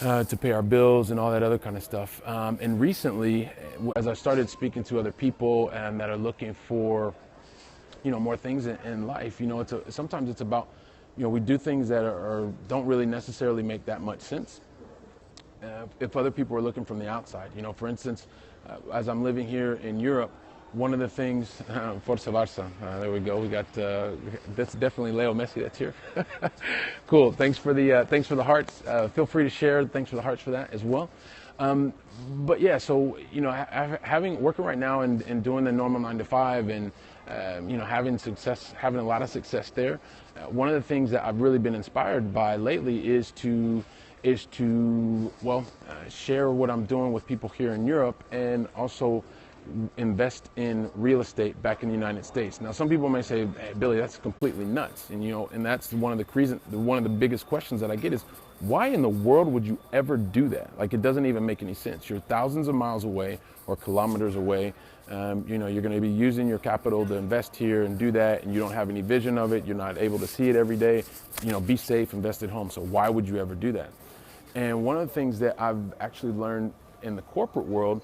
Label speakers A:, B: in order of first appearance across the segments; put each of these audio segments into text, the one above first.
A: to pay our bills and all that other kind of stuff. And recently, as I started speaking to other people and that are looking for, more things in life, sometimes it's about, we do things that don't really necessarily make that much sense. If other people are looking from the outside, for instance, as I'm living here in Europe, one of the things, Forza Barça, there we go. We got that's definitely Leo Messi that's here. Cool. Thanks for the hearts. Feel free to share. Thanks for the hearts for that as well. But yeah, so working right now and doing the normal 9 to 5 and having a lot of success there. One of the things that I've really been inspired by lately is to share what I'm doing with people here in Europe and also invest in real estate back in the United States. Now, some people may say, "Hey, Billy, that's completely nuts," and that's one of the biggest questions that I get is, why in the world would you ever do that? Like, it doesn't even make any sense. You're thousands of miles away or kilometers away. You're going to be using your capital to invest here and do that, and you don't have any vision of it. You're not able to see it every day. Be safe, invest at home. So why would you ever do that? And one of the things that I've actually learned in the corporate world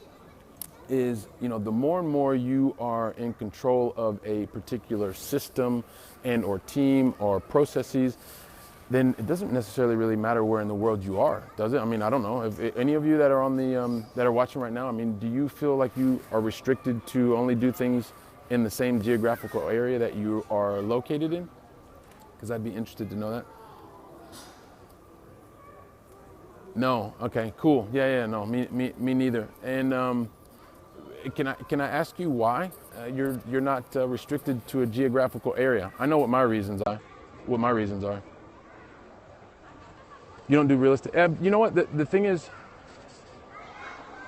A: is, the more and more you are in control of a particular system and or team or processes, then it doesn't necessarily really matter where in the world you are, does it? I mean, I don't know. If any of you that are on that are watching right now, I mean, do you feel like you are restricted to only do things in the same geographical area that you are located in? Because I'd be interested to know that. No. Okay. Cool. Yeah. No. Me neither. And can I ask you why you're not restricted to a geographical area? I know what my reasons are. You don't do real estate. You know what? The thing is,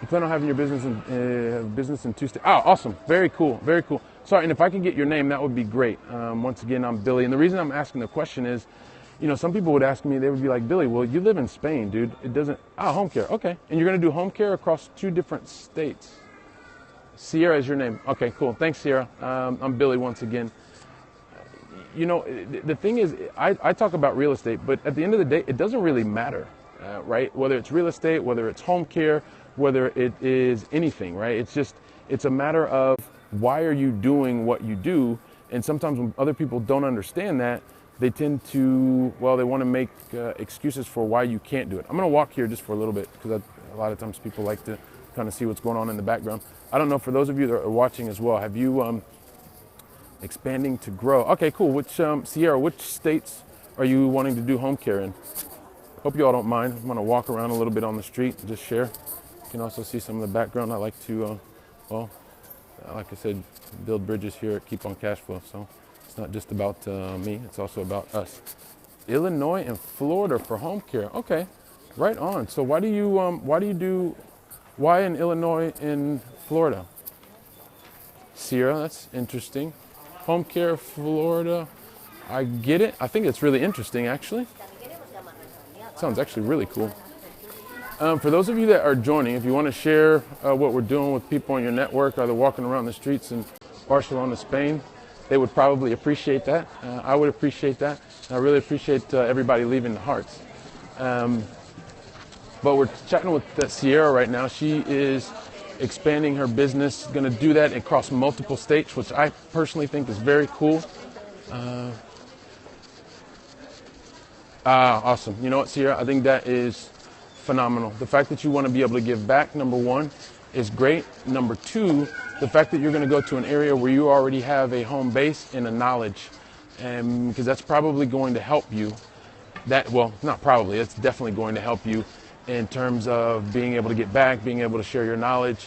A: you plan on having your business in 2 states. Oh, awesome. Very cool. Very cool. Sorry, and if I could get your name, that would be great. Once again, I'm Billy. And the reason I'm asking the question is, some people would ask me, they would be like, Billy, well, you live in Spain, dude. It doesn't, home care. Okay. And you're going to do home care across 2 different states. Sierra is your name. Okay, cool. Thanks, Sierra. I'm Billy once again. The thing is, I talk about real estate, but at the end of the day, it doesn't really matter, right? Whether it's real estate, whether it's home care, whether it is anything, right? It's a matter of why are you doing what you do? And sometimes when other people don't understand that, they tend to, they want to make excuses for why you can't do it. I'm going to walk here just for a little bit because a lot of times people like to kind of see what's going on in the background. I don't know, for those of you that are watching as well, have you expanding to grow? Okay, cool. Sierra, which states are you wanting to do home care in? Hope you all don't mind. I'm going to walk around a little bit on the street and just share. You can also see some of the background. I like to, like I said, build bridges here at Keep on Cash Flow. So it's not just about me, it's also about us. Illinois and Florida for home care. Okay, right on. So why in Illinois and Florida? Sierra, that's interesting. Home care, Florida. I get it. I think it's really interesting, actually. Sounds actually really cool. For those of you that are joining, if you want to share what we're doing with people in your network, either walking around the streets in Barcelona, Spain, they would probably appreciate that. I would appreciate that. I really appreciate everybody leaving the hearts. But we're chatting with Sierra right now. She is expanding her business, going to do that across multiple states, which I personally think is very cool. Awesome. You know what, Sierra? I think that is phenomenal. The fact that you want to be able to give back, number one, is great. Number two, the fact that you're going to go to an area where you already have a home base and a knowledge, because that's probably going to help you. Not probably, it's definitely going to help you in terms of being able to get back, being able to share your knowledge,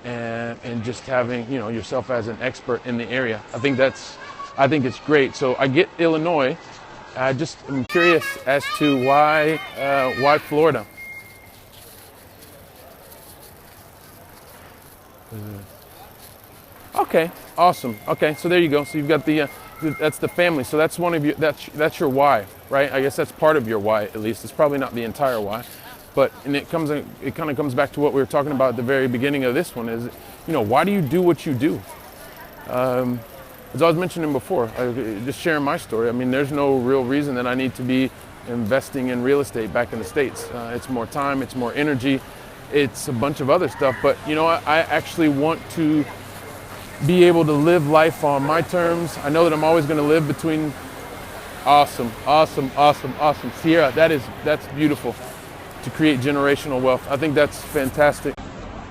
A: and just having yourself as an expert in the area. I think it's great. So I get Illinois. I'm curious as to why Florida. Okay, awesome. Okay, so there you go. So you've got that's the family. So that's one of you. That's your why, right? I guess that's part of your why, at least. It's probably not the entire why. But it kind of comes back to what we were talking about at the very beginning of this one is, why do you do what you do? As I was mentioning before, just sharing my story, I mean, there's no real reason that I need to be investing in real estate back in the States. It's more time, it's more energy, it's a bunch of other stuff. But you know, I actually want to be able to live life on my terms. I know that I'm always going to live between. Awesome, awesome, awesome, awesome. Sierra, that's beautiful. To create generational wealth, I think that's fantastic.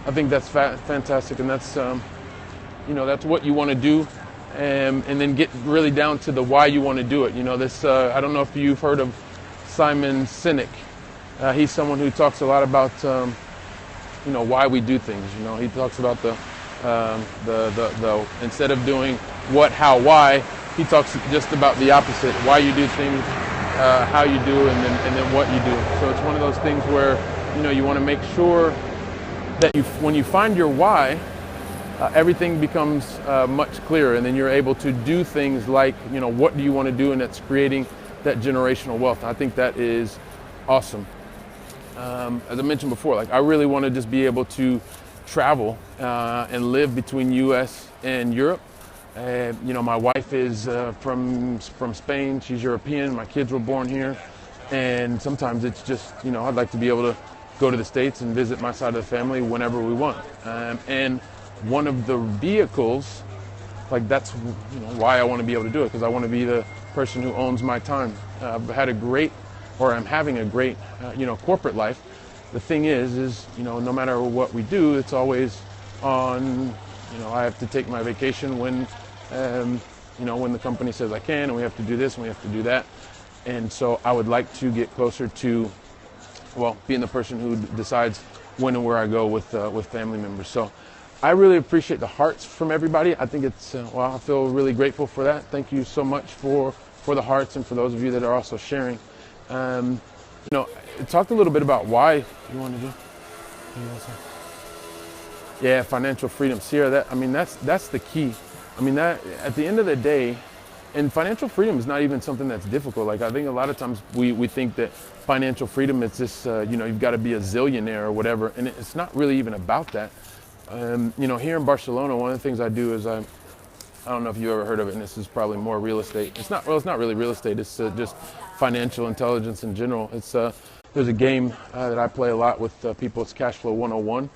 A: I think that's fantastic, and that's that's what you want to do, and then get really down to the why you want to do it. You know, this I don't know if you've heard of Simon Sinek. He's someone who talks a lot about why we do things. You know, he talks about the instead of doing what, how, why. He talks just about the opposite: why you do things, how you do, and then what you do. So it's one of those things where you want to make sure that when you find your why, everything becomes much clearer, and then you're able to do things like what do you want to do, and that's creating that generational wealth. I think that is awesome. As I mentioned before, like I really want to just be able to travel and live between U.S. and Europe. My wife is from Spain. She's European. My kids were born here, and sometimes it's just I'd like to be able to go to the States and visit my side of the family whenever we want. And one of the vehicles, like that's why I want to be able to do it, because I want to be the person who owns my time. I've had I'm having a great corporate life. The thing is no matter what we do, it's always on. I have to take my vacation when when the company says I can, and we have to do this and we have to do that. And so I would like to get closer to, being the person who decides when and where I go with family members. So I really appreciate the hearts from everybody. I think it's, I feel really grateful for that. Thank you so much for the hearts, and for those of you that are also sharing. Talked a little bit about why you want to do. Yeah, financial freedom, Sierra. That's the key. That at the end of the day, and financial freedom is not even something that's difficult. Like I think a lot of times we think that financial freedom is this, you've got to be a zillionaire or whatever, and it's not really even about that. Here in Barcelona, one of the things I do is I don't know if you've ever heard of it, and this is probably more real estate. It's not really real estate. It's just financial intelligence in general. It's there's a game that I play a lot with people. It's Cash Flow 101.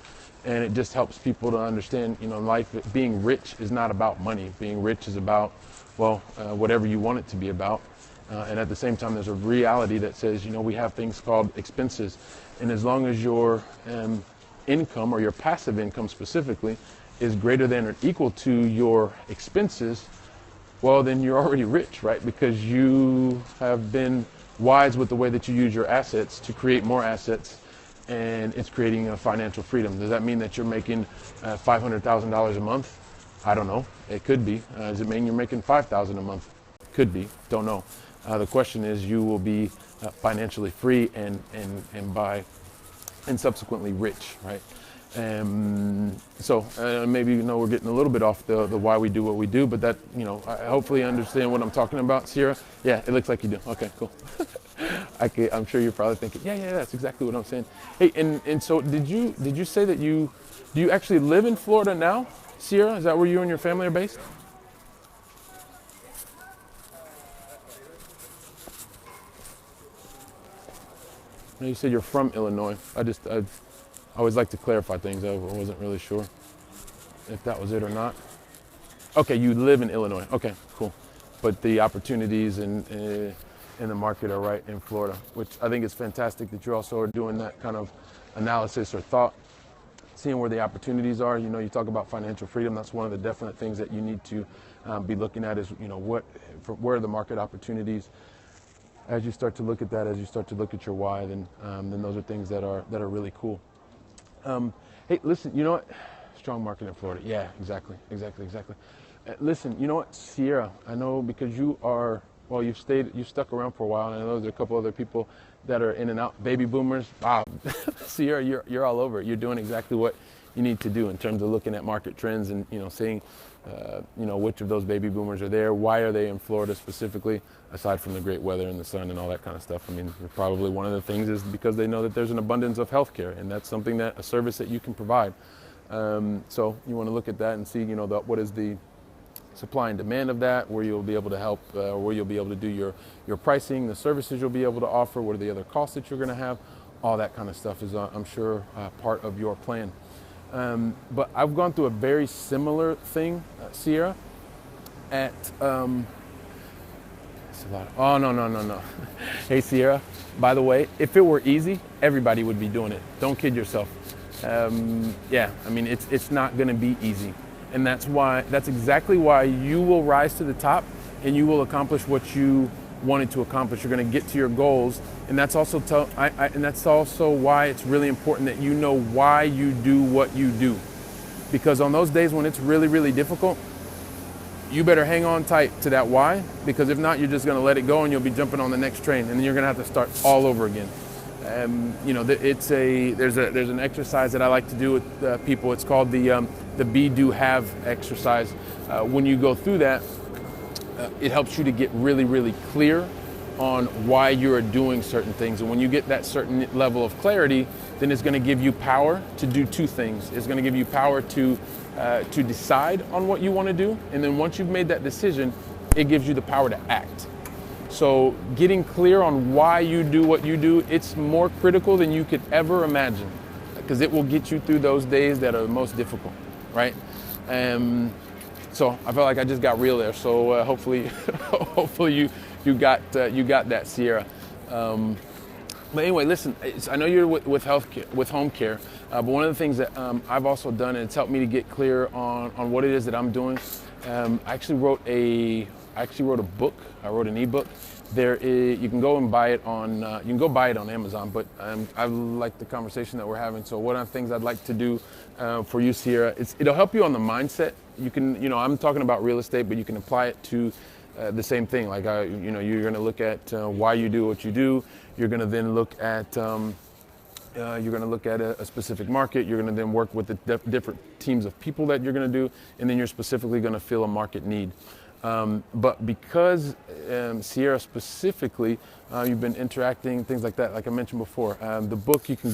A: And it just helps people to understand, life, being rich is not about money. Being rich is about, whatever you want it to be about. And at the same time, there's a reality that says, we have things called expenses. And as long as your income, or your passive income specifically, is greater than or equal to your expenses, then you're already rich, right? Because you have been wise with the way that you use your assets to create more assets. And it's creating a financial freedom. Does that mean that you're making $500,000 a month? I don't know. It could be. Does it mean you're making $5,000 a month? Could be. Don't know. The question is, you will be financially free and subsequently rich, right? So maybe we're getting a little bit off the why we do what we do, but that I hopefully understand what I'm talking about, Sierra. Yeah, it looks like you do. Okay, cool. I'm sure you're probably thinking, yeah, that's exactly what I'm saying. Hey, and so did you say that do you actually live in Florida now, Sierra? Is that where you and your family are based? No, you said you're from Illinois. I always like to clarify things. I wasn't really sure if that was it or not. Okay, you live in Illinois. Okay, cool. But the opportunities in the market are right in Florida, which I think is fantastic that you also are doing that kind of analysis or thought, seeing where the opportunities are. You talk about financial freedom. That's one of the definite things that you need to be looking at is, where are the market opportunities. As you start to look at that, as you start to look at your why, then those are things that are really cool. Hey, listen, you know what? Strong market in Florida. Yeah, exactly. Listen, you know what, Sierra, I know because you are, you've stuck around for a while, and I know there's a couple other people that are in and out, baby boomers. Wow, Sierra, you're all over it. You're doing exactly what you need to do in terms of looking at market trends and, seeing, which of those baby boomers are there. Why are they in Florida specifically, aside from the great weather and the sun and all that kind of stuff? Probably one of the things is because they know that there's an abundance of healthcare, and that's something a service that you can provide. So you want to look at that and see, what is the supply and demand of that, where you'll be able to help, where you'll be able to do your pricing, the services you'll be able to offer, what are the other costs that you're going to have, all that kind of stuff is, I'm sure, part of your plan. But I've gone through a very similar thing, Sierra, at, it's a lot of, oh, no. Hey, Sierra, by the way, if it were easy, everybody would be doing it. Don't kid yourself. Yeah, I mean, it's not going to be easy. And that's exactly why you will rise to the top and you will accomplish what you wanted to accomplish. You're going to get to your goals. And that's also why it's really important that you know why you do what you do. Because on those days when it's really, really difficult, you better hang on tight to that why, because if not, you're just going to let it go and you'll be jumping on the next train, and then you're going to have to start all over again. There's an exercise that I like to do with people. It's called the be, do, have exercise. When you go through that, it helps you to get really, really clear on why you are doing certain things. And when you get that certain level of clarity, then it's going to give you power to do two things. It's going to give you power to decide on what you want to do. And then once you've made that decision, it gives you the power to act. So getting clear on why you do what you do, it's more critical than you could ever imagine, because it will get you through those days that are most difficult, right? So I felt like I just got real there. So hopefully you got that, Sierra. But anyway, listen, I know you're with healthcare, with home care, but one of the things that I've also done, and it's helped me to get clear on what it is that I'm doing. I actually wrote a book. I wrote an ebook. You can go and buy it on Amazon. But I like the conversation that we're having. So one of the things I'd like to do for you, Sierra, it'll help you on the mindset. You can, I'm talking about real estate, but you can apply it to the same thing. Like you're going to look at why you do what you do. You're going to then look at a specific market. You're going to then work with the different teams of people that you're going to do, and then you're specifically going to fill a market need. But because Sierra specifically, you've been interacting, things like that, like I mentioned before. The book, you can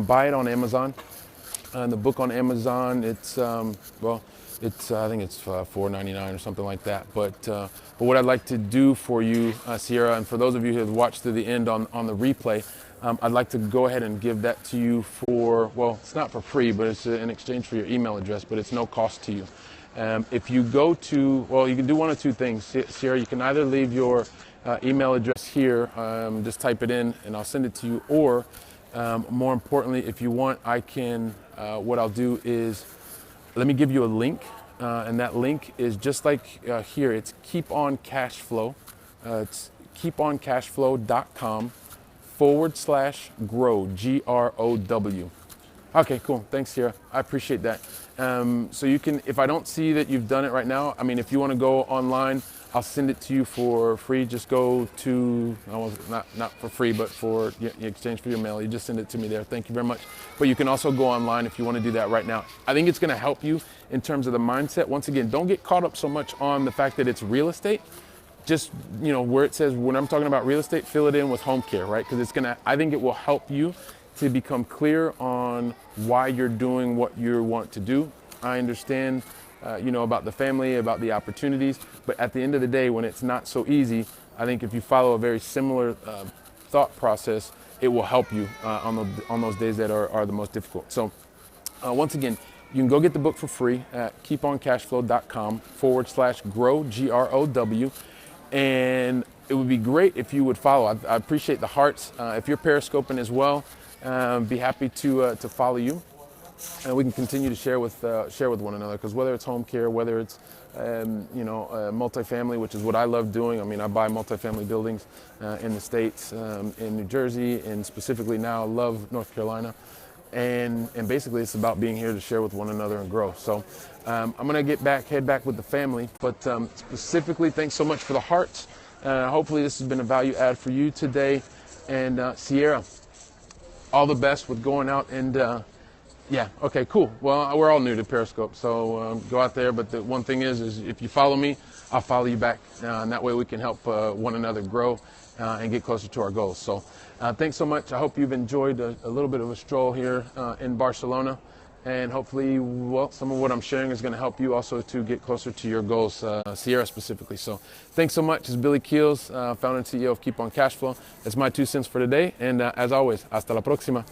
A: buy it on Amazon. The book on Amazon, I think it's $4.99 or something like that. But what I'd like to do for you, Sierra, and for those of you who have watched to the end on the replay, I'd like to go ahead and give that to you it's not for free, but it's in exchange for your email address, but it's no cost to you. If you go to, you can do one of two things, Sierra. You can either leave your email address here, just type it in and I'll send it to you, or more importantly, if you want, what I'll do is, let me give you a link, and that link is just like here. It's Keep On Cashflow. It's keeponcashflow.com/grow, GROW. Okay, cool. Thanks, Sierra. I appreciate that. So you can, if I don't see that you've done it right now, I mean, if you want to go online, I'll send it to you for free. Just go to, not for free, but for exchange for your mail. You just send it to me there. Thank you very much. But you can also go online if you want to do that right now. I think it's going to help you in terms of the mindset. Once again, don't get caught up so much on the fact that it's real estate. Just, where it says, when I'm talking about real estate, fill it in with home care, right? Because I think it will help you to become clear on why you're doing what you want to do. I understand, about the family, about the opportunities, but at the end of the day, when it's not so easy, I think if you follow a very similar thought process, it will help you on those days that are the most difficult. So once again, you can go get the book for free at keeponcashflow.com/grow, GROW. And it would be great if you would follow. I appreciate the hearts. If you're periscoping as well, be happy to follow you, and we can continue to share with one another. Because whether it's home care, whether it's multifamily, which is what I love doing. I mean, I buy multifamily buildings in the States, in New Jersey, and specifically now I love North Carolina. And basically it's about being here to share with one another and grow. So I'm gonna head back with the family, but specifically, thanks so much for the hearts. Hopefully this has been a value add for you today. And Sierra, all the best with going out and okay, cool. Well, we're all new to Periscope, so go out there. But the one thing is if you follow me, I'll follow you back, and that way we can help one another grow and get closer to our goals. So thanks so much. I hope you've enjoyed a little bit of a stroll here in Barcelona. And hopefully, well, some of what I'm sharing is going to help you also to get closer to your goals, Sierra specifically. So thanks so much. It's Billy Keels, founder and CEO of Keep on Cashflow. That's my 2 cents for today. And as always, hasta la próxima.